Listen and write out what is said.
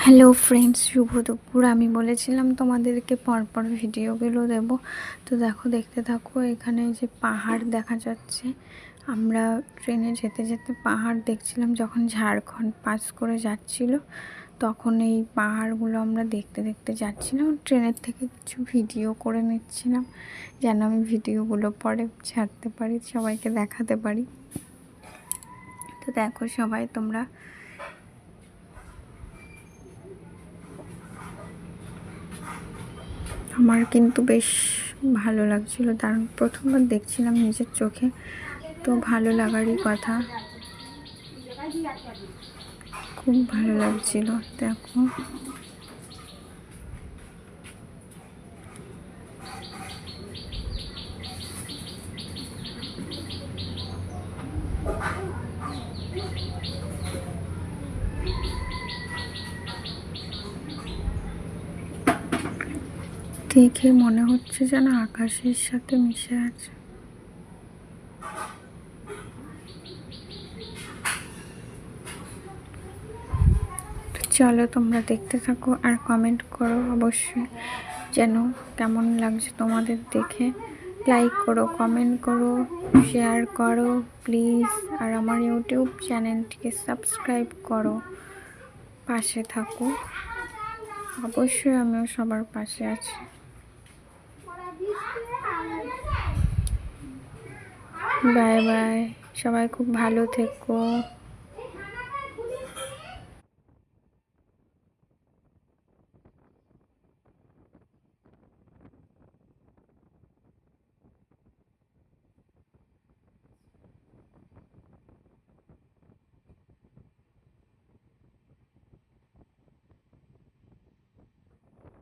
Hello friends, শুভ দুপুর। আমি বলেছিলাম তোমাদেরকে পরপর ভিডিওগুলো দেব, তো দেখো, দেখতে থাকো। এখানে যে পাহাড় দেখা যাচ্ছে, আমরা ট্রেনে যেতে যেতে পাহাড় দেখছিলাম। যখন ঝাড়খণ্ড পাস করে যাচ্ছিল তখন এই পাহাড়গুলো আমরা দেখতে দেখতে যাচ্ছিলাম। ট্রেনের থেকে কিছু ভিডিও করে নিচ্ছিলাম যেন আমি ভিডিওগুলো পরে ছাড়তে পারি, সবাইকে দেখাতে পারি। তো দেখো সবাই তোমরা, আমার কিন্তু বেশ ভালো লাগছিল, কারণ প্রথমবার দেখছিলাম নিজের চোখে, তো ভালো লাগারই কথা। খুব ভালো লাগছিল। দেখো দেখে মনে হচ্ছে যেন আকাশের সাথে মিশে আছে। চলো তোমরা দেখতে থাকো আর কমেন্ট করো অবশ্যই, যেন কেমন লাগছে তোমাদের দেখে। লাইক করো, কমেন্ট করো, শেয়ার করো প্লিজ। আর আমার ইউটিউব চ্যানেলটিকে সাবস্ক্রাইব করো, পাশে থাকো। অবশ্যই আমিও সবার পাশে আছি। বাই বাই, সবাই খুব ভালো থেকো।